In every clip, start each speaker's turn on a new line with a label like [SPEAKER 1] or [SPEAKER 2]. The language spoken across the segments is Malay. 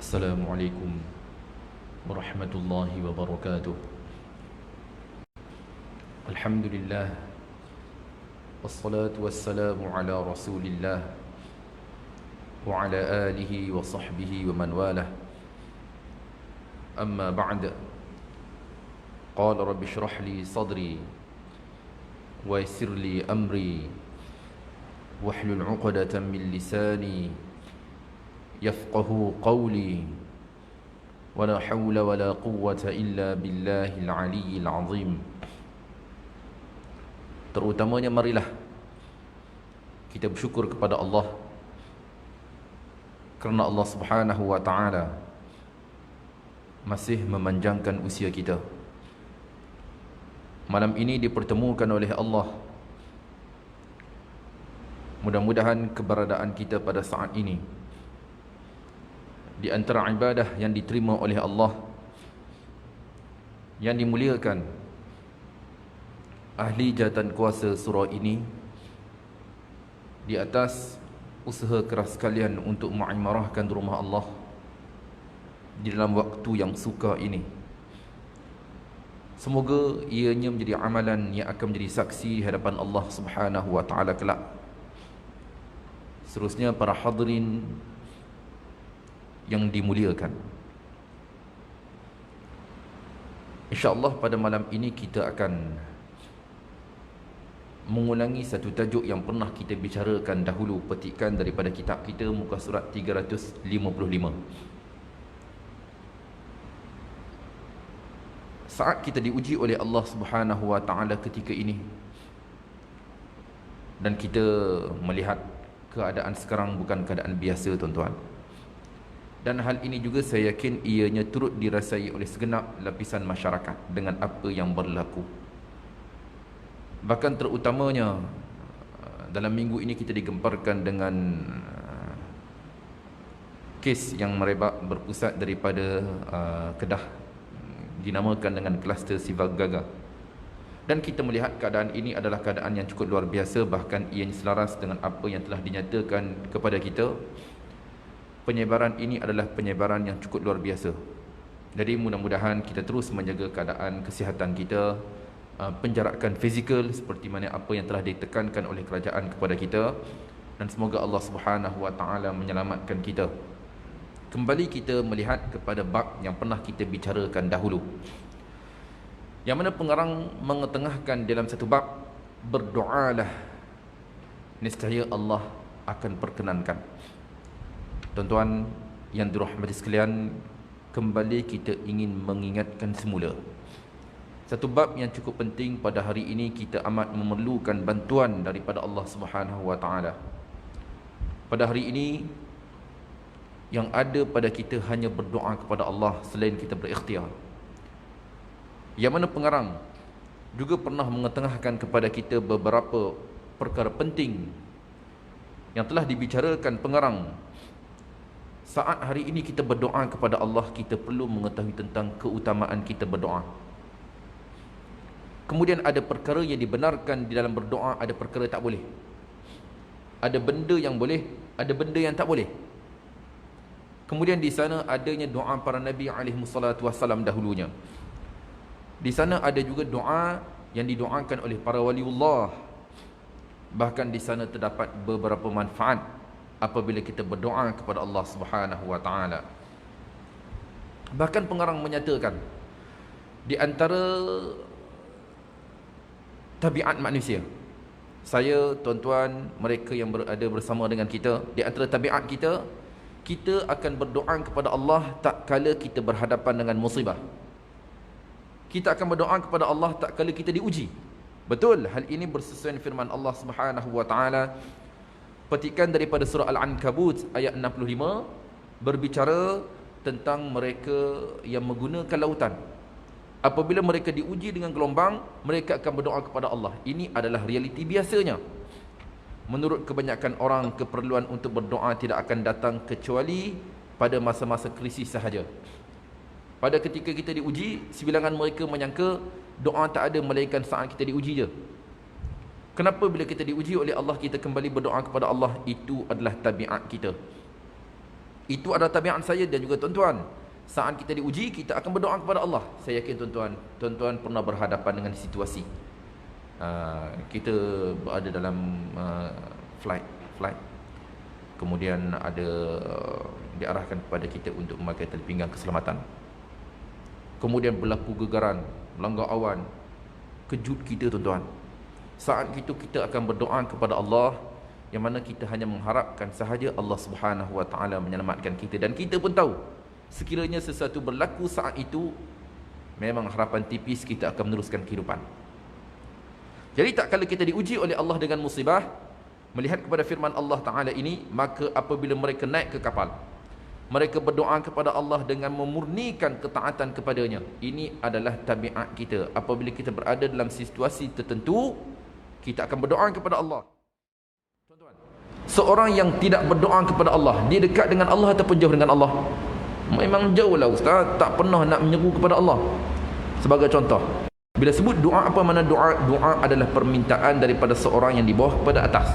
[SPEAKER 1] Assalamualaikum warahmatullahi wabarakatuh. Alhamdulillah, wassalatu wassalamu ala rasulillah wa ala alihi wa sahbihi wa man walah. Amma ba'd. Qala rabbi shrah li sadri wa yassir li amri wahlul 'uqdatam min lisani yafqahu qawli. Wala hawla wala quwwata illa billahil aliyyil azim. Terutamanya marilah kita bersyukur kepada Allah kerana Allah Subhanahu wa taala masih memanjangkan usia kita. Malam ini dipertemukan oleh Allah. Mudah-mudahan keberadaan kita pada saat ini di antara ibadah yang diterima oleh Allah, yang dimuliakan ahli jawatan kuasa surah ini di atas usaha keras kalian untuk mengimarahkan rumah Allah di dalam waktu yang sukar ini. Semoga ianya menjadi amalan yang akan menjadi saksi hadapan Allah Subhanahu wa taala kelak. Seterusnya para hadirin yang dimuliakan, InsyaAllah pada malam ini kita akan mengulangi satu tajuk yang pernah kita bicarakan dahulu, petikan daripada kitab kita, muka surat 355. Saat kita diuji oleh Allah Subhanahu wa taala ketika ini, dan kita melihat keadaan sekarang bukan keadaan biasa, tuan-tuan. Dan hal ini juga saya yakin ianya turut dirasai oleh segenap lapisan masyarakat dengan apa yang berlaku. Bahkan terutamanya dalam minggu ini kita digemparkan dengan kes yang merebak berpusat daripada Kedah, dinamakan dengan kluster Siva Gaga. Dan kita melihat keadaan ini adalah keadaan yang cukup luar biasa, bahkan ianya selaras dengan apa yang telah dinyatakan kepada kita. Penyebaran ini adalah penyebaran yang cukup luar biasa. Jadi mudah-mudahan kita terus menjaga keadaan kesihatan kita, penjarakan fizikal seperti mana apa yang telah ditekankan oleh kerajaan kepada kita, dan semoga Allah Subhanahu wa taala menyelamatkan kita. Kembali kita melihat kepada bab yang pernah kita bicarakan dahulu, yang mana pengarang mengetengahkan dalam satu bab, berdoalah niscaya Allah akan perkenankan. Tuan-tuan yang dirahmati sekalian, kembali kita ingin mengingatkan semula satu bab yang cukup penting pada hari ini. Kita amat memerlukan bantuan daripada Allah Subhanahu wa taala. Pada hari ini yang ada pada kita hanya berdoa kepada Allah selain kita berikhtiar. Yang mana pengarang juga pernah mengetengahkan kepada kita beberapa perkara penting yang telah dibicarakan pengarang. Saat hari ini kita berdoa kepada Allah, kita perlu mengetahui tentang keutamaan kita berdoa. Kemudian ada perkara yang dibenarkan di dalam berdoa, ada perkara tak boleh. Ada benda yang boleh, ada benda yang tak boleh. Kemudian di sana adanya doa para Nabi SAW dahulunya. Di sana ada juga doa yang didoakan oleh para waliullah. Bahkan di sana terdapat beberapa manfaat apabila kita berdoa kepada Allah Subhanahu wa taala. Bahkan pengarang menyatakan di antara tabiat manusia, saya, tuan-tuan, mereka yang berada bersama dengan kita, di antara tabiat kita, kita akan berdoa kepada Allah tak kala kita berhadapan dengan musibah. Kita akan berdoa kepada Allah tak kala kita diuji. Betul, hal ini bersesuaian firman Allah Subhanahu wa taala. Petikan daripada surah Al-Ankabut ayat 65 berbicara tentang mereka yang menggunakan lautan. Apabila mereka diuji dengan gelombang, mereka akan berdoa kepada Allah. Ini adalah realiti biasanya. Menurut kebanyakan orang, keperluan untuk berdoa tidak akan datang kecuali pada masa-masa krisis sahaja. Pada ketika kita diuji, sebilangan mereka menyangka doa tak ada melainkan saat kita diuji je. Kenapa bila kita diuji oleh Allah kita kembali berdoa kepada Allah? Itu adalah tabiat kita. Itu adalah tabiat saya dan juga tuan-tuan. Saat kita diuji, kita akan berdoa kepada Allah. Saya yakin tuan-tuan pernah berhadapan dengan situasi. Kita berada dalam flight. Kemudian ada diarahkan kepada kita untuk memakai tali pinggang keselamatan. Kemudian berlaku gegaran, melanggar awan. Kejut kita tuan-tuan. Saat itu kita akan berdoa kepada Allah, yang mana kita hanya mengharapkan sahaja Allah Subhanahu Wa Taala menyelamatkan kita. Dan kita pun tahu, sekiranya sesuatu berlaku saat itu, memang harapan tipis kita akan meneruskan kehidupan. Jadi tak kala kita diuji oleh Allah dengan musibah, melihat kepada firman Allah Ta'ala ini, maka apabila mereka naik ke kapal, mereka berdoa kepada Allah dengan memurnikan ketaatan kepadanya. Ini adalah tabiat kita. Apabila kita berada dalam situasi tertentu, kita akan berdoa kepada Allah. Tuan-tuan, seorang yang tidak berdoa kepada Allah, dia dekat dengan Allah ataupun jauh dengan Allah? Memang jauh lah ustaz, tak pernah nak menyeru kepada Allah. Sebagai contoh, bila sebut doa, apa mana doa? Doa adalah permintaan daripada seorang yang di bawah kepada atas.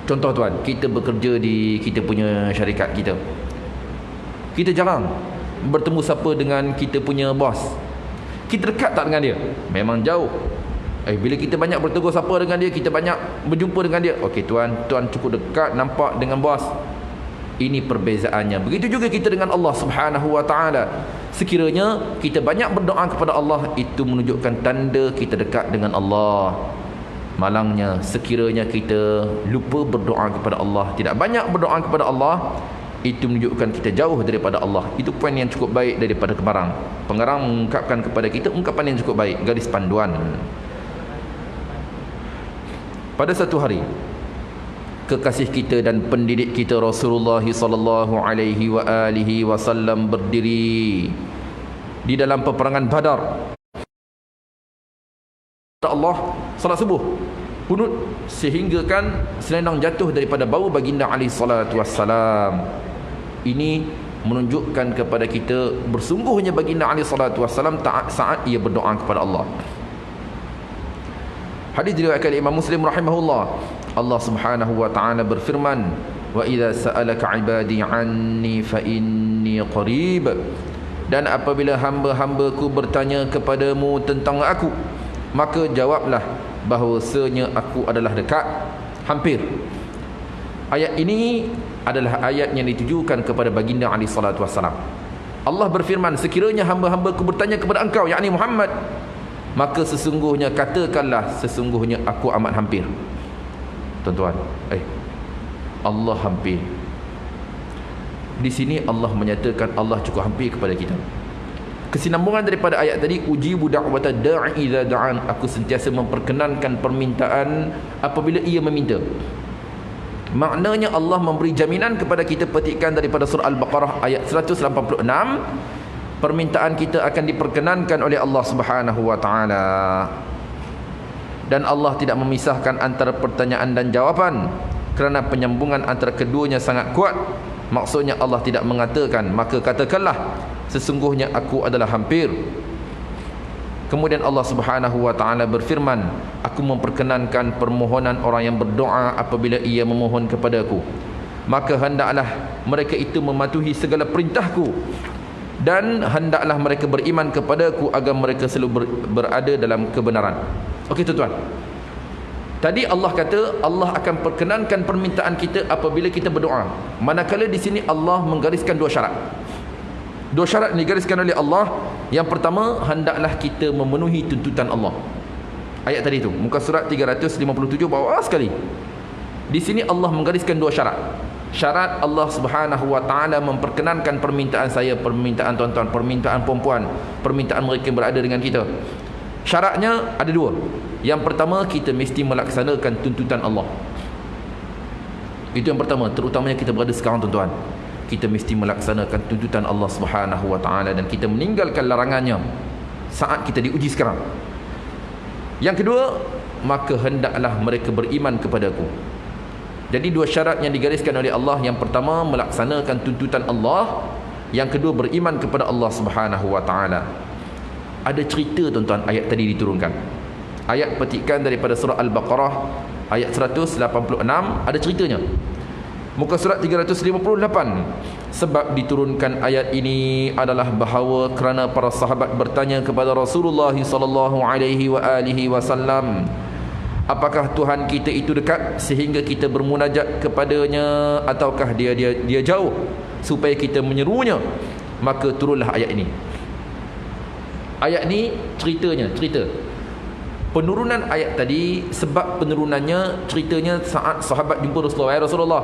[SPEAKER 1] Contoh tuan, kita bekerja di kita punya syarikat kita. Kita jarang bertemu siapa dengan kita punya bos. Kita dekat tak dengan dia? Memang jauh. Bila kita banyak bertegur siapa dengan dia, kita banyak berjumpa dengan dia. Okey tuan cukup dekat nampak dengan bos. Ini perbezaannya. Begitu juga kita dengan Allah Subhanahu Wa Taala. Sekiranya kita banyak berdoa kepada Allah, itu menunjukkan tanda kita dekat dengan Allah. Malangnya sekiranya kita lupa berdoa kepada Allah, tidak banyak berdoa kepada Allah, itu menunjukkan kita jauh daripada Allah. Itu poin yang cukup baik daripada pengarang. Pengarang mengungkapkan kepada kita ungkapan yang cukup baik, garis panduan. Pada satu hari, kekasih kita dan pendidik kita Rasulullah sallallahu alaihi wa alihi wasallam berdiri di dalam peperangan Badar. Allah salat subuh, kunut sehinggakan selendang jatuh daripada bau baginda alaihi salatu wassalam. Ini menunjukkan kepada kita bersungguhnya baginda alaihi salatu wassalam taat saat ia berdoa kepada Allah. Hadis diriwayatkan Imam Muslim rahimahullah. Allah Subhanahu wa taala berfirman, "Wa idza sa'alaka 'ibadi 'anni fa inni qarib." Dan apabila hamba-hambaku bertanya kepadamu tentang aku, maka jawablah bahawasanya aku adalah dekat, hampir. Ayat ini adalah ayat yang ditujukan kepada baginda alaihi salatu wassalam. Allah berfirman, sekiranya hamba-hambaku bertanya kepada engkau, yakni Muhammad, maka sesungguhnya katakanlah, sesungguhnya aku amat hampir. Tuan-tuan, Allah hampir. Di sini Allah menyatakan Allah cukup hampir kepada kita. Kesinambungan daripada ayat tadi, ujibu da'wata da'i idza da'an, aku sentiasa memperkenankan permintaan apabila ia meminta. Maknanya Allah memberi jaminan kepada kita. Petikan daripada surah Al-Baqarah ayat 186, permintaan kita akan diperkenankan oleh Allah Subhanahu wa taala. Dan Allah tidak memisahkan antara pertanyaan dan jawapan, kerana penyambungan antara keduanya sangat kuat. Maksudnya Allah tidak mengatakan, maka katakanlah sesungguhnya aku adalah hampir. Kemudian Allah Subhanahu wa taala berfirman, aku memperkenankan permohonan orang yang berdoa apabila ia memohon kepadaku, maka hendaklah mereka itu mematuhi segala perintahku, dan hendaklah mereka beriman kepadaku agar mereka selalu berada dalam kebenaran. Okey tuan-tuan, tadi Allah kata Allah akan perkenankan permintaan kita apabila kita berdoa. Manakala di sini Allah menggariskan dua syarat. Dua syarat yang digariskan oleh Allah. Yang pertama, hendaklah kita memenuhi tuntutan Allah. Ayat tadi tu, muka surat 357 bawah sekali. Di sini Allah menggariskan dua syarat. Syarat Allah Subhanahu wa taala memperkenankan permintaan saya, permintaan tuan-tuan, permintaan perempuan, permintaan mereka yang berada dengan kita. Syaratnya ada dua. Yang pertama, kita mesti melaksanakan tuntutan Allah. Itu yang pertama, terutamanya kita berada sekarang tuan-tuan. Kita mesti melaksanakan tuntutan Allah Subhanahu wa taala dan kita meninggalkan larangannya saat kita diuji sekarang. Yang kedua, maka hendaklah mereka beriman kepadaku. Jadi dua syarat yang digariskan oleh Allah. Yang pertama, melaksanakan tuntutan Allah. Yang kedua, beriman kepada Allah Subhanahu wa taala. Ada cerita tuan-tuan ayat tadi diturunkan. Ayat petikan daripada surah Al-Baqarah ayat 186 ada ceritanya. Muka surat 358. Sebab diturunkan ayat ini adalah bahawa kerana para sahabat bertanya kepada Rasulullah sallallahu alaihi wasallam, apakah Tuhan kita itu dekat sehingga kita bermunajat kepadanya, ataukah dia jauh supaya kita menyerunya? Maka turunlah ayat ini. Ayat ni cerita penurunan ayat tadi, sebab penurunannya ceritanya saat sahabat jumpa Rasulullah. Rasulullah,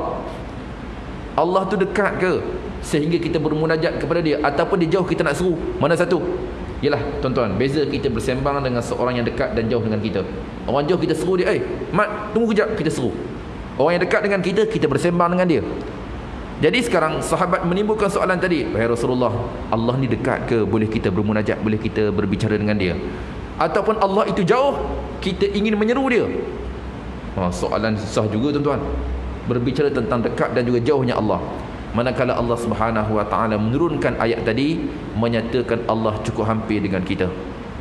[SPEAKER 1] Allah tu dekat ke sehingga kita bermunajat kepada dia, ataupun dia jauh kita nak seru? Mana satu? Yalah tuan-tuan, beza kita bersembang dengan seorang yang dekat dan jauh dengan kita. Orang jauh kita seru dia, mat tunggu kejap, kita seru. Orang yang dekat dengan kita, kita bersembang dengan dia. Jadi sekarang sahabat menimbulkan soalan tadi, wahai Rasulullah, Allah ni dekat ke? Boleh kita bermunajat, boleh kita berbicara dengan dia? Ataupun Allah itu jauh, kita ingin menyeru dia? Soalan susah juga tuan-tuan, berbicara tentang dekat dan juga jauhnya Allah. Manakala Allah Subhanahu wa taala menurunkan ayat tadi, menyatakan Allah cukup hampir dengan kita,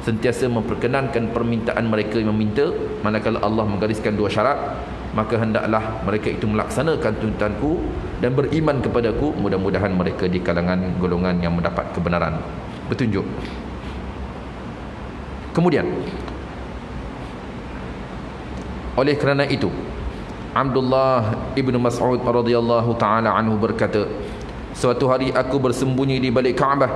[SPEAKER 1] sentiasa memperkenankan permintaan mereka yang meminta. Manakala Allah menggariskan dua syarat, maka hendaklah mereka itu melaksanakan tuntutanku dan beriman kepadaku. Mudah-mudahan mereka di kalangan golongan yang mendapat kebenaran, petunjuk. Kemudian, oleh kerana itu, Abdullah ibnu Mas'ud radhiyallahu ta'ala anhu berkata, suatu hari aku bersembunyi di balik Kaabah,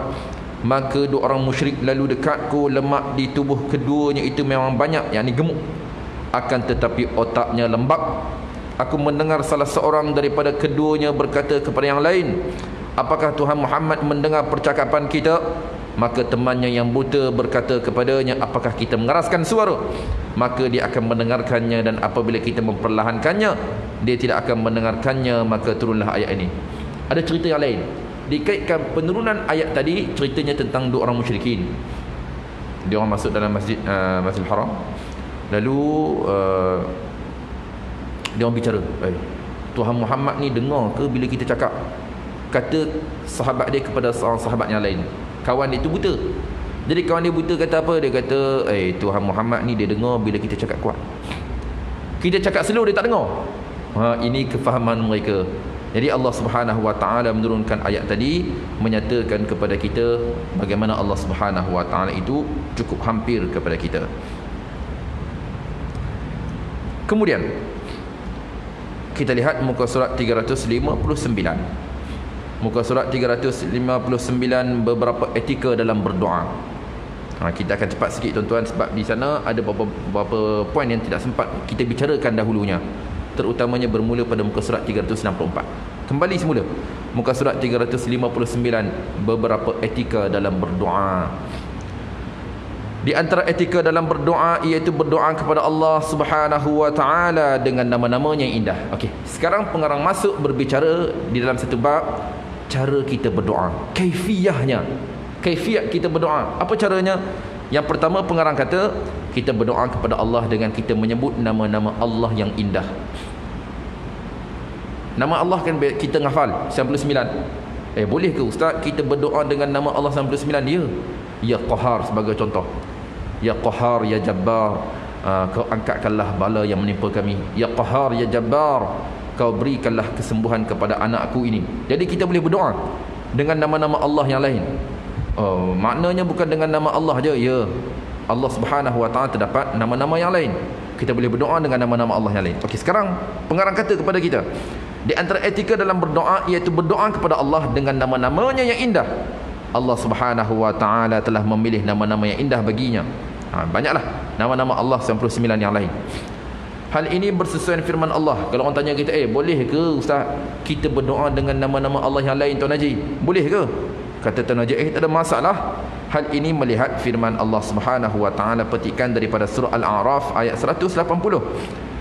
[SPEAKER 1] maka dua orang musyrik lalu dekatku. Lemak di tubuh keduanya itu memang banyak, yakni gemuk, akan tetapi otaknya lembab. Aku mendengar salah seorang daripada keduanya berkata kepada yang lain, apakah Tuhan Muhammad mendengar percakapan kita? Maka temannya yang buta berkata kepadanya, apakah kita mengeraskan suara? Maka dia akan mendengarkannya, dan apabila kita memperlahankannya, dia tidak akan mendengarkannya. Maka turunlah ayat ini. Ada cerita yang lain dikaitkan penurunan ayat tadi, ceritanya tentang dua orang musyrikin. Dia orang masuk dalam Masjidil Haram, lalu dia orang bicara, Tuhan Muhammad ni dengar ke bila kita cakap? Kata sahabat dia kepada seorang sahabat yang lain, kawan dia tu buta. Jadi kawan dia buta kata apa? Dia kata, Tuhan Muhammad ni dia dengar bila kita cakap kuat. Kita cakap slow dia tak dengar. Ini kefahaman mereka. Jadi Allah Subhanahu wa taala menurunkan ayat tadi, menyatakan kepada kita bagaimana Allah Subhanahu wa taala itu cukup hampir kepada kita. Kemudian kita lihat muka surat 359. Muka surat 359, beberapa etika dalam berdoa. Kita akan cepat sikit tuan-tuan, sebab di sana ada beberapa poin yang tidak sempat kita bicarakan dahulunya, terutamanya bermula pada muka surat 364. Kembali semula, muka surat 359, beberapa etika dalam berdoa. Di antara etika dalam berdoa, iaitu berdoa kepada Allah Subhanahu wa taala dengan nama-namanya yang indah. Okey, sekarang pengarang masuk berbicara di dalam satu bab cara kita berdoa, kaifiyahnya, kaifiat kita berdoa. Apa caranya? Yang pertama, pengarang kata kita berdoa kepada Allah dengan kita menyebut nama-nama Allah yang indah. Nama Allah kan kita ngafal 99. Boleh ke ustaz kita berdoa dengan nama Allah 99? Ya Qahar sebagai contoh. Ya Qahar, Ya Jabbar, kau angkatkanlah bala yang menimpa kami. Ya Qahar, Ya Jabbar, kau berikanlah kesembuhan kepada anakku ini. Jadi kita boleh berdoa dengan nama-nama Allah yang lain. Maknanya bukan dengan nama Allah je. Ya, Allah Subhanahu wa taala terdapat nama-nama yang lain. Kita boleh berdoa dengan nama-nama Allah yang lain. Okey, sekarang pengarang kata kepada kita, di antara etika dalam berdoa iaitu berdoa kepada Allah dengan nama-namanya yang indah. Allah Subhanahu wa taala telah memilih nama-nama yang indah baginya. Banyaklah nama-nama Allah 99 yang lain. Hal ini bersesuaian firman Allah. Kalau orang tanya kita, boleh ke ustaz kita berdoa dengan nama-nama Allah yang lain, Tuan Haji? Boleh ke? Kata Tuan Haji, tak ada masalah. Hal ini melihat firman Allah Subhanahu wa taala, petikan daripada surah Al-A'raf ayat 180.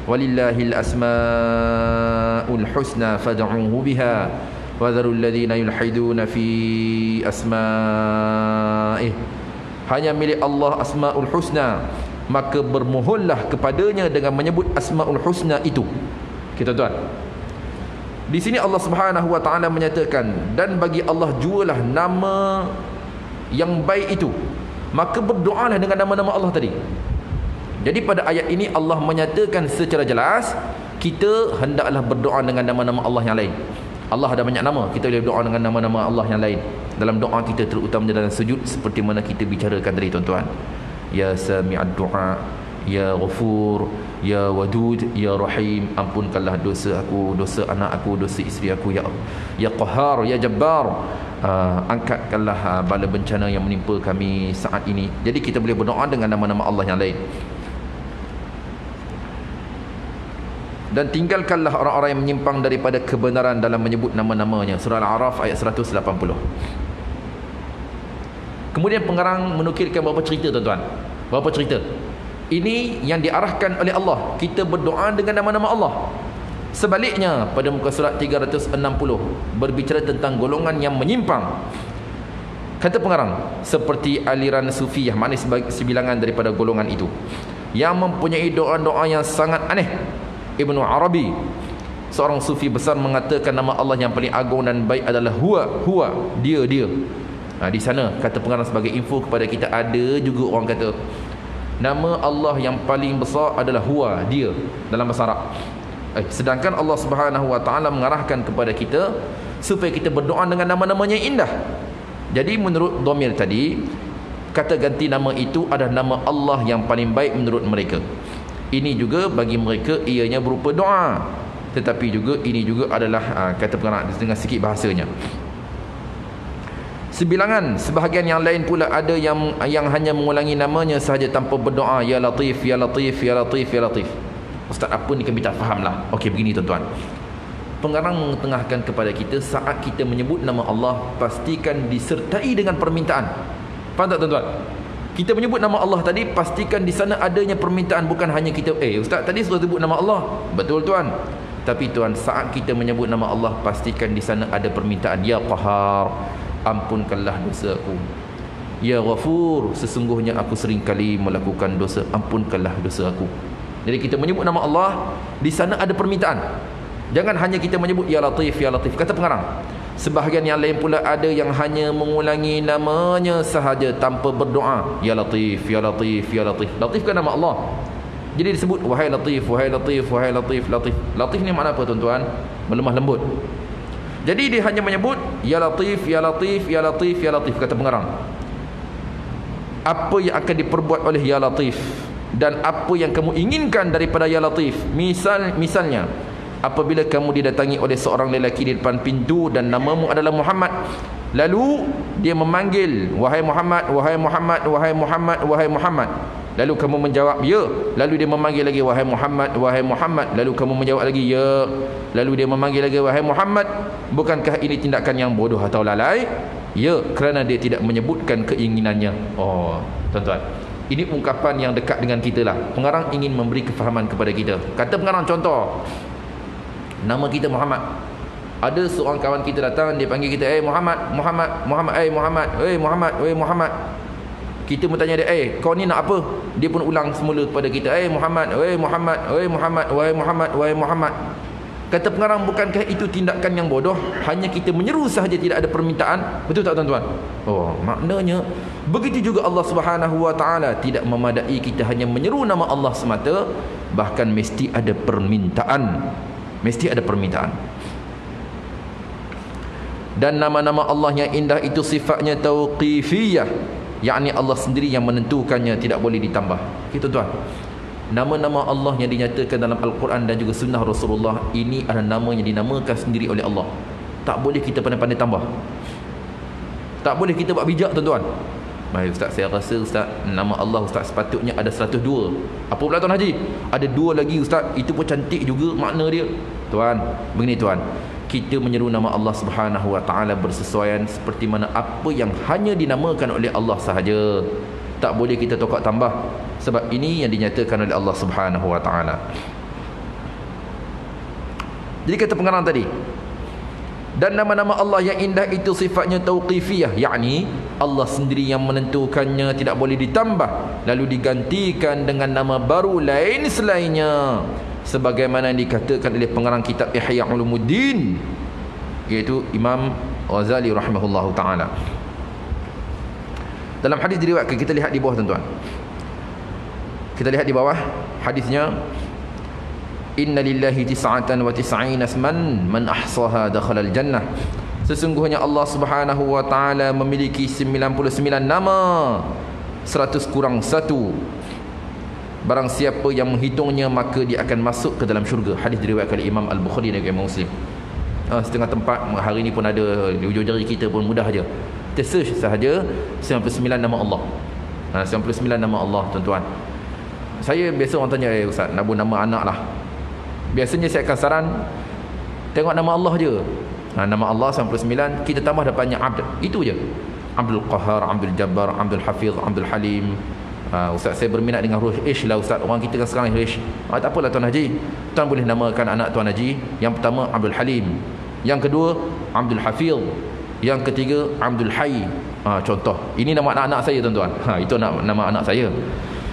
[SPEAKER 1] Walillahil asmaul husna fad'uhu biha wa dharul ladzina yulhiduna fi asma'ih. Hanya milik Allah asmaul husna, maka bermohonlah kepadanya dengan menyebut asmaul husna itu. Kita tuan, di sini Allah Subhanahu wa taala menyatakan, dan bagi Allah jualah nama yang baik itu, maka berdoalah dengan nama-nama Allah tadi. Jadi pada ayat ini Allah menyatakan secara jelas kita hendaklah berdoa dengan nama-nama Allah yang lain. Allah ada banyak nama, kita boleh berdoa dengan nama-nama Allah yang lain. Dalam doa kita terutamanya dalam sujud, seperti mana kita bicarakan tadi tuan-tuan. Ya Sami'ad Du'a, Ya Ghafur, Ya Wadud, Ya Rahim, ampunkanlah dosa aku, dosa anak aku, dosa isteri aku, Ya Qahhar, Ya Jabbar, angkatkanlah bala bencana yang menimpa kami saat ini. Jadi kita boleh berdoa dengan nama-nama Allah yang lain. Dan tinggalkanlah orang-orang yang menyimpang daripada kebenaran dalam menyebut nama-namanya. Surah Al-A'raf ayat 180. Kemudian pengarang menukilkan beberapa cerita tuan-tuan. Beberapa cerita. Ini yang diarahkan oleh Allah. Kita berdoa dengan nama-nama Allah. Sebaliknya pada muka surat 360 berbicara tentang golongan yang menyimpang. Kata pengarang, seperti aliran sufiyah, maknanya sebilangan daripada golongan itu, yang mempunyai doa-doa yang sangat aneh. Ibnu Arabi, seorang sufi besar, mengatakan nama Allah yang paling agung dan baik adalah Huwa, dia. Di sana kata pengarang sebagai info kepada kita, ada juga orang kata nama Allah yang paling besar adalah Huwa, dia, dalam bahasa Arab. Sedangkan Allah Subhanahu wa taala mengarahkan kepada kita supaya kita berdoa dengan nama-namanya yang indah. Jadi menurut dhamir tadi, kata ganti nama itu adalah nama Allah yang paling baik menurut mereka. Ini juga bagi mereka ianya berupa doa, tetapi juga ini juga adalah kata pengarang dengan sikit bahasanya. Sebahagian yang lain pula ada yang hanya mengulangi namanya sahaja tanpa berdoa, Ya Latif, Ya Latif, Ya Latif, Ya Latif. Ustaz, apa ni kami tak fahamlah. Okey, begini tuan-tuan. Pengarang mengetengahkan kepada kita, saat kita menyebut nama Allah, pastikan disertai dengan permintaan. Faham tak tuan-tuan? Kita menyebut nama Allah tadi, pastikan di sana adanya permintaan, bukan hanya kita Ustaz tadi suruh sebut nama Allah. Betul tuan. Tapi tuan, saat kita menyebut nama Allah, pastikan di sana ada permintaan. Ya Qahhar, ampunkanlah dosa aku. Ya Ghafur, sesungguhnya aku seringkali melakukan dosa, ampunkanlah dosa aku. Jadi kita menyebut nama Allah, di sana ada permintaan. Jangan hanya kita menyebut Ya Latif, Ya Latif. Kata pengarang, sebahagian yang lain pula ada yang hanya mengulangi namanya sahaja tanpa berdoa. Ya Latif, Ya Latif, Ya Latif. Latif kan nama Allah. Jadi disebut wahai Latif, wahai Latif, wahai Latif, Latif. Latif ni makna apa tuan-tuan? Melemah lembut. Jadi dia hanya menyebut Ya Latif, Ya Latif, Ya Latif, Ya Latif. Kata pengarang, apa yang akan diperbuat oleh Ya Latif dan apa yang kamu inginkan daripada Ya Latif. Misalnya, apabila kamu didatangi oleh seorang lelaki di depan pintu dan namamu adalah Muhammad, lalu dia memanggil, wahai Muhammad, wahai Muhammad, wahai Muhammad, wahai Muhammad. Lalu kamu menjawab ya. Lalu dia memanggil lagi, wahai Muhammad, wahai Muhammad. Lalu kamu menjawab lagi ya. Lalu dia memanggil lagi, wahai Muhammad. Bukankah ini tindakan yang bodoh atau lalai? Ya, kerana dia tidak menyebutkan keinginannya. Oh tuan-tuan, ini ungkapan yang dekat dengan kita lah. Pengarang ingin memberi kefahaman kepada kita. Kata pengarang, contoh, nama kita Muhammad. Ada seorang kawan kita datang, dia panggil kita, Muhammad, Muhammad, Muhammad, Muhammad, Muhammad, Muhammad. Kita pun tanya dia, kau ni nak apa? Dia pun ulang semula kepada kita, Muhammad, Muhammad, Muhammad, wahai Muhammad, wahai Muhammad. Kata pengarang, bukankah itu tindakan yang bodoh? Hanya kita menyeru sahaja, tidak ada permintaan. Betul tak tuan-tuan? Oh, maknanya begitu juga Allah Subhanahu wa taala, tidak memadai kita hanya menyeru nama Allah semata, bahkan mesti ada permintaan. Mesti ada permintaan. Dan nama-nama Allah yang indah itu sifatnya tauqifiyah, yakni Allah sendiri yang menentukannya, tidak boleh ditambah. Gitu tuan. Nama-nama Allah yang dinyatakan dalam Al-Quran dan juga sunnah Rasulullah, ini adalah nama yang dinamakan sendiri oleh Allah. Tak boleh kita pandai-pandai tambah. Tak boleh kita buat bijak tuan-tuan. Baik Ustaz, saya rasa Ustaz, nama Allah Ustaz sepatutnya ada 102. Apa pula Tuan Haji? Ada 2 lagi Ustaz, itu pun cantik juga makna dia. Tuan, begini tuan, kita menyeru nama Allah Subhanahu wa taala bersesuaian seperti mana apa yang hanya dinamakan oleh Allah sahaja. Tak boleh kita tokak tambah, sebab ini yang dinyatakan oleh Allah Subhanahu wa taala. Jadi kata pengarang tadi, dan nama-nama Allah yang indah itu sifatnya tauqifiyah, yakni Allah sendiri yang menentukannya, tidak boleh ditambah lalu digantikan dengan nama baru lain selainnya, sebagaimana yang dikatakan oleh pengarang kitab Ihya Ulumuddin, iaitu Imam Ghazali rahimahullahu taala. Dalam hadis diriwayatkan, kita lihat di bawah tuan-tuan. Kita lihat di bawah hadisnya. Inna lillahi tis'atan wa tis'ina asman man ahsaha dakhala al-jannah. Sesungguhnya Allah Subhanahu wa taala memiliki 99 nama, 100 kurang 1. Barang siapa yang menghitungnya maka dia akan masuk ke dalam syurga. Hadis diriwayatkan oleh Imam Al-Bukhari dan Imam Muslim. Setengah tempat hari ini pun ada, di ujung jari kita pun mudah aja. Kita search sahaja 99 nama Allah. 99 nama Allah, tuan-tuan. Saya biasa orang tanya, Ustaz, nak buat nama anak lah. Biasanya saya akan saran, tengok nama Allah je. Nama Allah 99, kita tambah dapatnya Abd. Itu je. Abdul Qahar, Abdul Jabbar, Abdul Hafiz, Abdul Halim. Ustaz, saya berminat dengan huruf Ish lah Ustaz. Orang kita kan sekarang Ish. Tak apalah Tuan Haji. Tuan boleh namakan anak Tuan Haji. Yang pertama Abdul Halim. Yang kedua Abdul Hafiz. Yang ketiga Abdul Hayy. Contoh. Ini nama anak-anak saya tuan-tuan. Itu nama anak saya.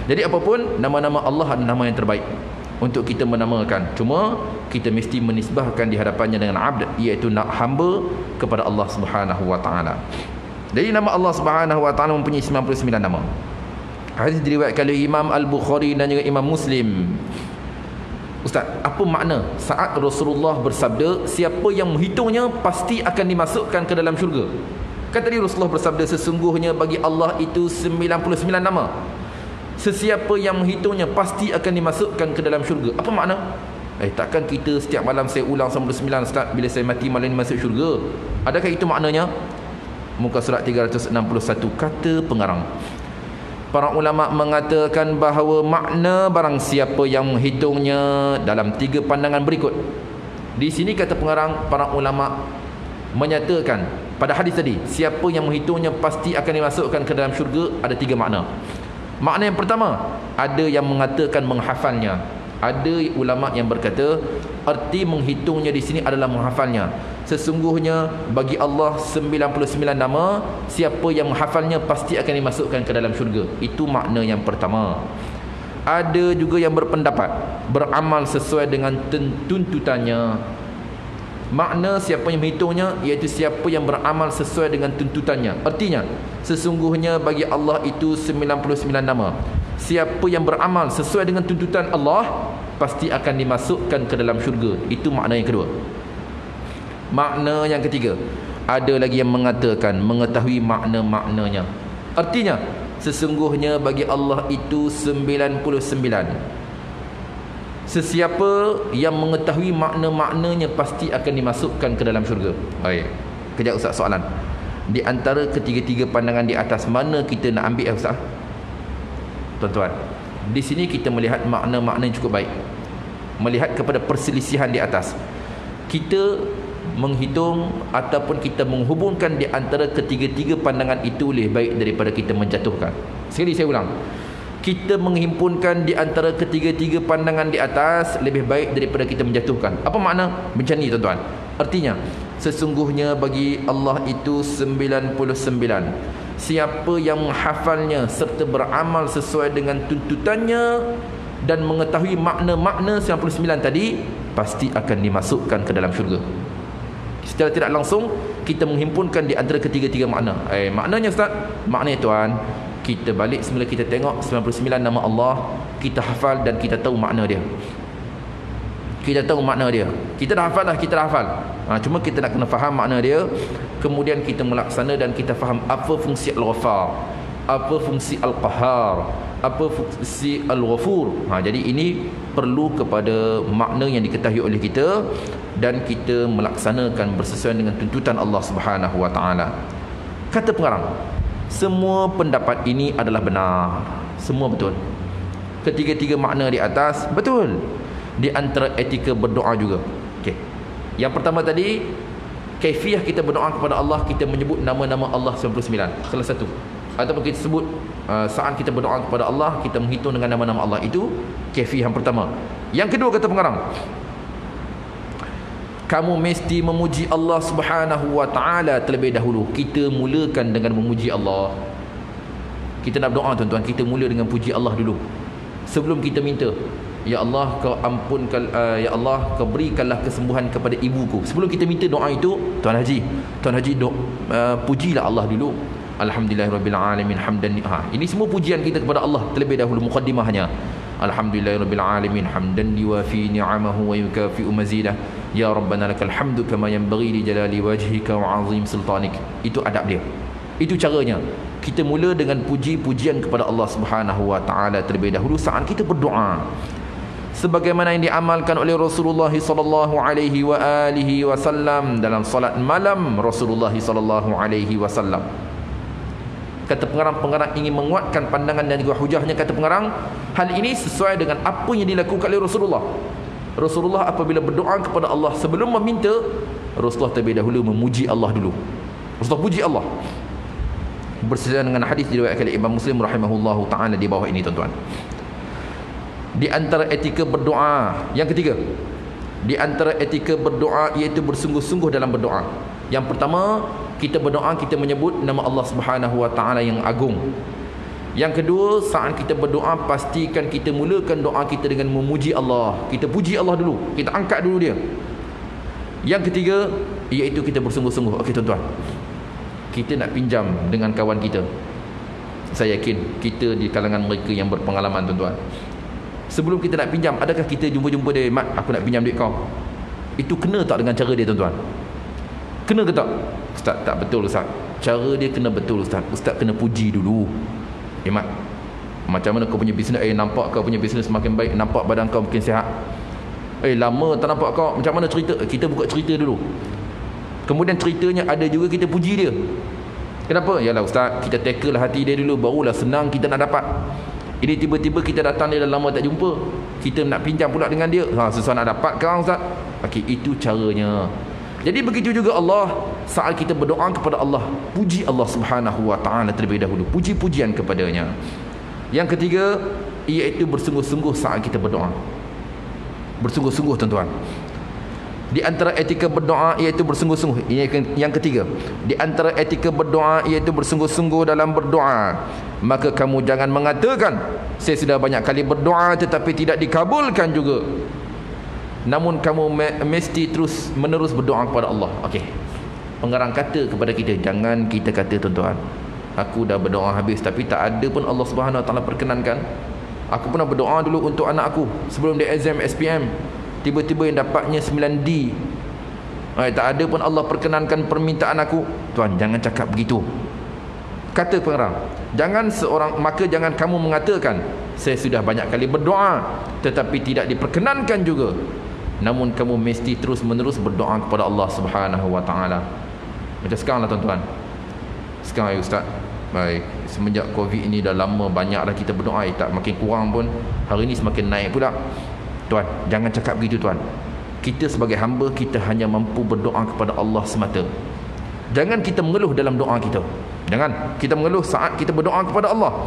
[SPEAKER 1] Jadi apapun, nama-nama Allah adalah nama yang terbaik untuk kita menamakan. Cuma kita mesti menisbahkan di hadapannya dengan abd, iaitu nak hamba kepada Allah Subhanahu wa taala. Jadi nama Allah Subhanahu wa taala mempunyai 99 nama. Hadis diriwayatkan oleh Imam Al-Bukhari dan juga Imam Muslim. Ustaz, apa makna saat Rasulullah bersabda siapa yang menghitungnya pasti akan dimasukkan ke dalam syurga? Kan tadi Rasulullah bersabda sesungguhnya bagi Allah itu 99 nama. Sesiapa yang menghitungnya pasti akan dimasukkan ke dalam syurga. Apa makna? Takkan kita setiap malam saya ulang 99 Ustaz, bila saya mati malam ini masuk syurga? Adakah itu maknanya? Muka surat 361 kata pengarang. Para ulama mengatakan bahawa makna barang siapa yang menghitungnya dalam 3 pandangan berikut. Di sini kata pengarang, para ulama menyatakan pada hadis tadi, siapa yang menghitungnya pasti akan dimasukkan ke dalam syurga, ada 3 makna. Makna yang pertama, ada yang mengatakan menghafalnya. Ada ulama yang berkata arti menghitungnya di sini adalah menghafalnya. Sesungguhnya bagi Allah 99 nama, siapa yang menghafalnya pasti akan dimasukkan ke dalam syurga. Itu makna yang pertama. Ada juga yang berpendapat beramal sesuai dengan tuntutannya. Makna siapa yang menghitungnya iaitu siapa yang beramal sesuai dengan tuntutannya. Artinya sesungguhnya bagi Allah itu 99 nama. Siapa yang beramal sesuai dengan tuntutan Allah pasti akan dimasukkan ke dalam syurga. Itu makna yang kedua. Makna yang ketiga, ada lagi yang mengatakan mengetahui makna-maknanya. Artinya sesungguhnya bagi Allah itu 99. Sesiapa yang mengetahui makna-maknanya pasti akan dimasukkan ke dalam syurga. Baik. Kejap Ustaz, soalan. Di antara ketiga-tiga pandangan di atas, mana kita nak ambil Ustaz? Tuan-tuan, di sini kita melihat makna-makna yang cukup baik. Melihat kepada perselisihan di atas. Kita menghitung ataupun kita menghubungkan di antara ketiga-tiga pandangan itu lebih baik daripada kita menjatuhkan. Sekali saya ulang. Kita menghimpunkan di antara ketiga-tiga pandangan di atas lebih baik daripada kita menjatuhkan. Apa makna? Macam ni tuan-tuan. Artinya, sesungguhnya bagi Allah itu 99. Siapa yang menghafalnya serta beramal sesuai dengan tuntutannya dan mengetahui makna-makna 99 tadi, pasti akan dimasukkan ke dalam syurga. Secara tidak langsung, kita menghimpunkan di antara ketiga-tiga makna. Maknanya Ustaz? Maknanya tuan, kita balik semula, kita tengok 99 nama Allah, kita hafal dan kita tahu makna dia. Kita tahu makna dia. Kita dah hafal lah, kita dah hafal. Cuma kita nak kena faham makna dia. Kemudian kita melaksana dan kita faham apa fungsi Al-Ghaffar, apa fungsi Al-Qahhar, apa fungsi Al-Ghafur. Jadi ini perlu kepada makna yang diketahui oleh kita dan kita melaksanakan bersesuaian dengan tuntutan Allah Subhanahu wa taala. Kata pengarang, semua pendapat ini adalah benar. Semua betul. Ketiga-tiga makna di atas betul. Di antara etika berdoa juga. Okey. Yang pertama tadi, kaifiah kita berdoa kepada Allah, kita menyebut nama-nama Allah 99. Salah satu. Ataupun kita sebut saat kita berdoa kepada Allah, kita menghitung dengan nama-nama Allah. Itu kaifiah yang pertama. Yang kedua kata pengarang, kamu mesti memuji Allah Subhanahu wa taala terlebih dahulu. Kita mulakan dengan memuji Allah. Kita nak berdoa tuan-tuan, kita mula dengan puji Allah dulu. Sebelum kita minta, ya Allah kau ampunkan, ya Allah kau berikanlah kesembuhan kepada ibuku. Sebelum kita minta doa itu, Tuan Haji pujilah Allah dulu. Alhamdulillahirabbil alamin hamdan. Ini semua pujian kita kepada Allah terlebih dahulu, mukaddimahnya. Alhamdulillahirabbil alamin hamdan yuwafi ni'amahu wa yukafi'u mazidah. Ya Rabbana lakal hamdu kama yanbaghi li jalali wajhika wa 'azim sultanik. Itu adab dia. Itu caranya. Kita mula dengan puji-pujian kepada Allah Subhanahu wa taala terlebih dahulu saat kita berdoa. Sebagaimana yang diamalkan oleh Rasulullah sallallahu alaihi wa alihi wasallam dalam solat malam Rasulullah sallallahu alaihi wasallam. Kata pengarang ingin menguatkan pandangan dan juga hujahnya. Kata pengarang, hal ini sesuai dengan apa yang dilakukan oleh Rasulullah. Rasulullah apabila berdoa kepada Allah, sebelum meminta, Rasulullah terlebih dahulu memuji Allah dulu. Rasulullah puji Allah. Bersama dengan hadis diriwayatkan oleh Imam Muslim rahimahullahu taala di bawah ini, tuan-tuan. Di antara etika berdoa yang ketiga, di antara etika berdoa iaitu bersungguh-sungguh dalam berdoa. Yang pertama, kita berdoa kita menyebut nama Allah Subhanahu wa taala yang agung. Yang kedua, saat kita berdoa pastikan kita mulakan doa kita dengan memuji Allah. Kita puji Allah dulu, kita angkat dulu dia. Yang ketiga iaitu kita bersungguh-sungguh. Okey tuan-tuan, kita nak pinjam dengan kawan kita. Saya yakin kita di kalangan mereka yang berpengalaman, tuan-tuan. Sebelum kita nak pinjam, adakah kita jumpa-jumpa dia, "Mat, aku nak pinjam duit kau." Itu kena tak dengan cara dia, tuan-tuan? Kena ke tak? Ustaz, tak betul Ustaz. Cara dia kena betul Ustaz. Ustaz kena puji dulu. Mat, macam mana kau punya bisnes? Nampak kau punya bisnes semakin baik. Nampak badan kau makin sihat. Lama tak nampak kau. Macam mana cerita? Kita buka cerita dulu. Kemudian ceritanya ada juga kita puji dia. Kenapa? Yalah Ustaz, kita tackle hati dia dulu, barulah senang kita nak dapat. Ini tiba-tiba kita datang, dia dah lama tak jumpa, kita nak pinjam pula dengan dia. Susah nak dapat kau Ustaz. Okey, itu caranya. Jadi begitu juga Allah, saat kita berdoa kepada Allah, puji Allah Subhanahu wa taala terlebih dahulu, puji-pujian kepadanya. Yang ketiga iaitu bersungguh-sungguh saat kita berdoa. Bersungguh-sungguh, tuan-tuan. Di antara etika berdoa iaitu bersungguh-sungguh. Yang ketiga, di antara etika berdoa iaitu bersungguh-sungguh dalam berdoa. Maka kamu jangan mengatakan, saya sudah banyak kali berdoa tetapi tidak dikabulkan juga. Namun kamu mesti terus menerus berdoa kepada Allah. Okey, pengarang kata kepada kita, jangan kita kata, tuan-tuan, aku dah berdoa habis tapi tak ada pun Allah Subhanahu wa taala perkenankan. Aku pernah berdoa dulu untuk anak aku sebelum dia exam SPM, tiba-tiba yang dapatnya 9D. Tak ada pun Allah perkenankan permintaan aku. Tuan, jangan cakap begitu. Kata pengarang, maka jangan kamu mengatakan, saya sudah banyak kali berdoa tetapi tidak diperkenankan juga. Namun kamu mesti terus menerus berdoa kepada Allah Subhanahu wa taala. Macam sekarang lah, tuan-tuan. Sekarang Ustaz, baik, semenjak Covid ini dah lama banyaklah kita berdoa, tak makin kurang pun, hari ini semakin naik pula. Tuan, jangan cakap begitu, tuan. Kita sebagai hamba, kita hanya mampu berdoa kepada Allah semata. Jangan kita mengeluh dalam doa kita. Jangan kita mengeluh saat kita berdoa kepada Allah.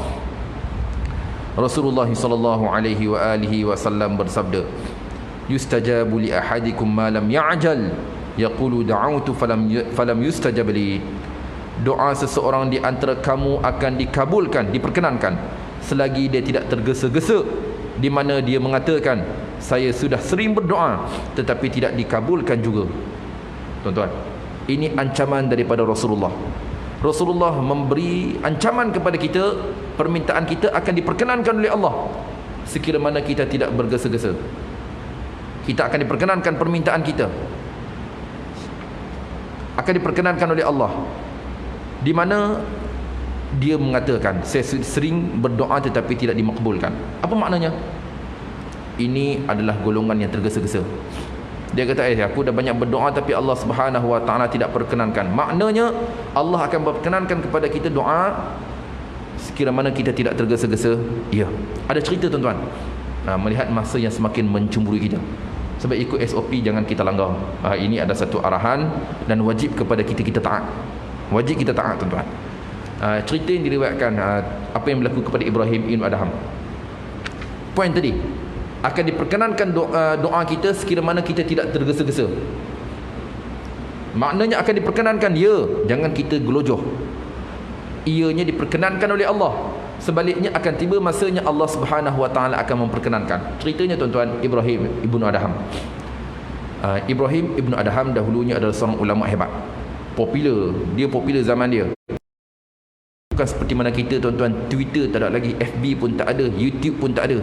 [SPEAKER 1] Rasulullah sallallahu alaihi wa alihi wasallam bersabda, yustajabu li ahadikum ma lam ya'jal, yaqulu da'awtu falam yustajab li. Doa seseorang di antara kamu akan dikabulkan, diperkenankan selagi dia tidak tergesa-gesa, di mana dia mengatakan, saya sudah sering berdoa tetapi tidak dikabulkan juga. Tuan-tuan, ini ancaman daripada Rasulullah. Rasulullah memberi ancaman kepada kita, permintaan kita akan diperkenankan oleh Allah sekiranya mana kita tidak bergesa-gesa. Kita akan diperkenankan permintaan kita, akan diperkenankan oleh Allah, di mana dia mengatakan, saya sering berdoa tetapi tidak dimakbulkan. Apa maknanya? Ini adalah golongan yang tergesa-gesa. Dia kata, aku dah banyak berdoa tapi Allah Subhanahu wa taala tidak perkenankan. Maknanya Allah akan berkenankan kepada kita doa sekiranya mana kita tidak tergesa-gesa. Ya, ada cerita, tuan-tuan. Melihat masa yang semakin mencemburui kita, sebab ikut SOP jangan kita langgar. Ini ada satu arahan dan wajib kepada kita taat. Wajib kita taat, tuan-tuan. Cerita yang diriwayatkan apa yang berlaku kepada Ibrahim ibn Adham. Poin tadi, akan diperkenankan doa kita sekiranya mana kita tidak tergesa-gesa. Maknanya akan diperkenankan, ya, jangan kita gelojoh. Ianya diperkenankan oleh Allah. Sebaliknya akan tiba masanya Allah Subhanahu wa taala akan memperkenankan. Ceritanya, tuan-tuan, Ibrahim ibnu Adham. Ibrahim ibnu Adham dahulunya adalah seorang ulama hebat. Popular, dia popular zaman dia. Bukan seperti mana kita, tuan-tuan, Twitter tak ada lagi, FB pun tak ada, YouTube pun tak ada.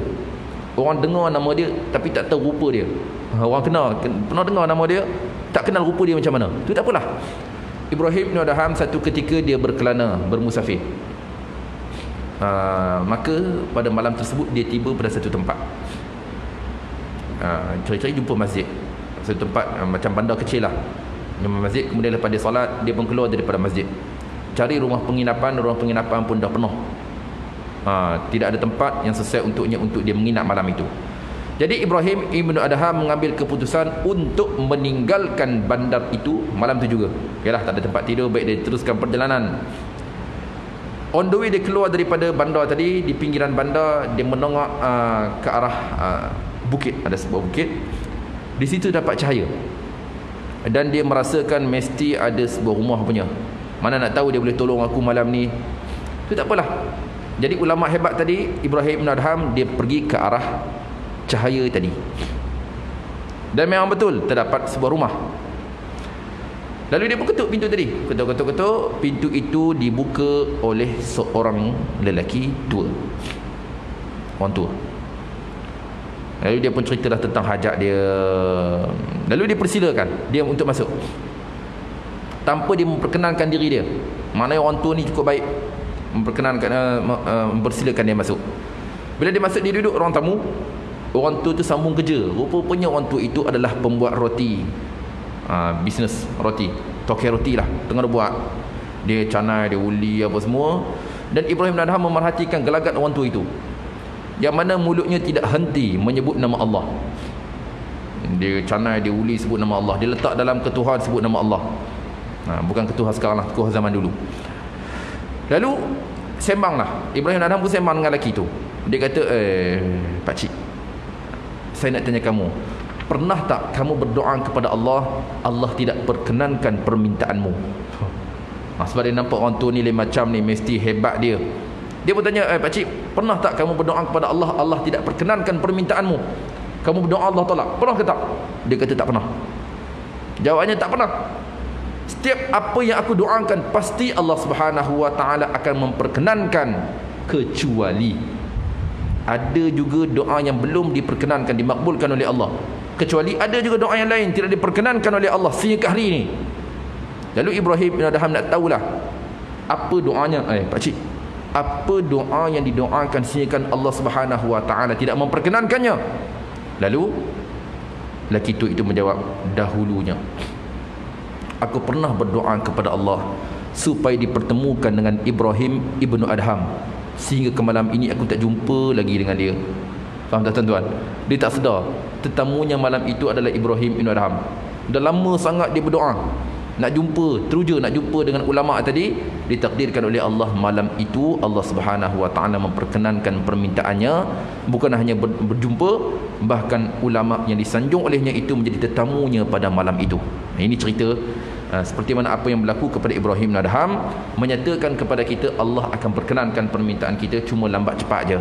[SPEAKER 1] Orang dengar nama dia tapi tak tahu rupa dia. Orang pernah dengar nama dia, tak kenal rupa dia macam mana. Itu tak apalah. Ibrahim bin Adham satu ketika dia berkelana, bermusafir. Maka pada malam tersebut dia tiba pada satu tempat. Cari-cari jumpa masjid. Satu tempat macam bandar kecil lah. Masjid, kemudian lepas dia solat, dia pun keluar daripada masjid. Cari rumah penginapan pun dah penuh. Tidak ada tempat yang sesuai untuknya untuk dia menginap malam itu. Jadi Ibrahim ibn Adham mengambil keputusan untuk meninggalkan bandar itu malam itu juga. Yalah, tak ada tempat tidur, baik dia teruskan perjalanan. On the way dia keluar daripada bandar tadi, di pinggiran bandar dia menengok ke arah bukit, ada sebuah bukit. Di situ dapat cahaya. Dan dia merasakan mesti ada sebuah rumah punya. Mana nak tahu dia boleh tolong aku malam ni. Itu tak apalah. Jadi ulama hebat tadi, Ibrahim bin Adham, dia pergi ke arah cahaya tadi. Dan memang betul terdapat sebuah rumah. Lalu dia pun ketuk pintu tadi. Ketuk. Pintu itu dibuka oleh seorang lelaki tua. Orang tua. Lalu dia pun ceritalah tentang hajat dia. Lalu dia persilakan dia untuk masuk, tanpa dia memperkenankan diri dia. Maknanya orang tua ni cukup baik, mempersilakan dia masuk. Bila dia masuk, dia duduk ruang tamu. Orang tua tu sambung kerja. Rupanya orang tua itu adalah pembuat roti, bisnes roti, tokai roti lah, tengah buat. Dia canai, dia uli apa semua. Dan Ibrahim bin Adham memerhatikan gelagat orang tua itu, yang mana mulutnya tidak henti menyebut nama Allah. Dia canai, dia uli, sebut nama Allah. Dia letak dalam ketuhan, sebut nama Allah. Bukan ketuhan sekarang lah, ketuhan zaman dulu. Lalu sembanglah Ibrahim bin Adham pun sembang dengan lelaki tu. Dia kata, pakcik, saya nak tanya kamu, pernah tak kamu berdoa kepada Allah, Allah tidak perkenankan permintaanmu? Sebab dia nampak orang tua ni lain macam ni, mesti hebat dia. Dia pun tanya, pakcik, pernah tak kamu berdoa kepada Allah, Allah tidak perkenankan permintaanmu? Kamu berdoa Allah tolak, pernah ke tak? Dia kata tak pernah. Jawabannya tak pernah. Setiap apa yang aku doakan, pasti Allah Subhanahu wa ta'ala akan memperkenankan, kecuali ada juga doa yang belum diperkenankan, dimakbulkan oleh Allah. Kecuali ada juga doa yang lain tidak diperkenankan oleh Allah sehingga hari ini. Lalu Ibrahim bin Adham nak tahulah apa doanya. Pakcik, apa doa yang didoakan sehingga Allah Subhanahu wa ta'ala tidak memperkenankannya? Lalu lelaki itu menjawab, dahulunya aku pernah berdoa kepada Allah supaya dipertemukan dengan Ibrahim ibnu Adham, sehingga ke malam ini aku tak jumpa lagi dengan dia. Faham tak tuan-tuan? Dia tak sedar tetamunya malam itu adalah Ibrahim ibnu Adham. Dah lama sangat dia berdoa nak jumpa, teruja nak jumpa dengan ulama tadi. Ditakdirkan oleh Allah malam itu Allah Subhanahu wa ta'ala memperkenankan permintaannya. Bukan hanya berjumpa, bahkan ulama yang disanjung olehnya itu menjadi tetamunya pada malam itu. Ini cerita seperti mana apa yang berlaku kepada Ibrahim bin Adham, menyatakan kepada kita Allah akan perkenankan permintaan kita, cuma lambat cepat aja.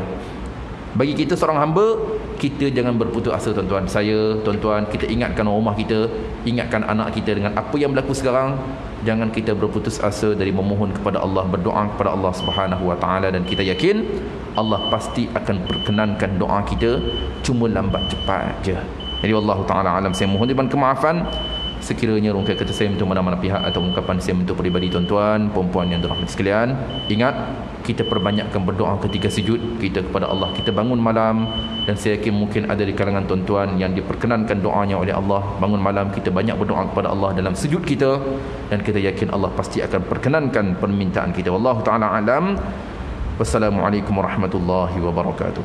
[SPEAKER 1] Bagi kita seorang hamba, kita jangan berputus asa tuan-tuan. Tuan-tuan, kita ingatkan rumah kita, ingatkan anak kita dengan apa yang berlaku sekarang. Jangan kita berputus asa dari memohon kepada Allah, berdoa kepada Allah Subhanahu wa ta'ala. Dan kita yakin Allah pasti akan perkenankan doa kita, cuma lambat cepat aja. Jadi wallahu ta'ala alam. Saya mohon kemaafan sekiranya rungkai kata saya untuk mana-mana pihak atau ungkapan saya untuk peribadi tuan-tuan, puan-puan yang dirahmati sekalian. Ingat, kita perbanyakkan berdoa ketika sujud kita kepada Allah. Kita bangun malam, dan saya yakin mungkin ada di kalangan tuan-tuan yang diperkenankan doanya oleh Allah. Bangun malam kita banyak berdoa kepada Allah dalam sujud kita, dan kita yakin Allah pasti akan perkenankan permintaan kita. Wallahu ta'ala alam. Wassalamualaikum warahmatullahi wabarakatuh.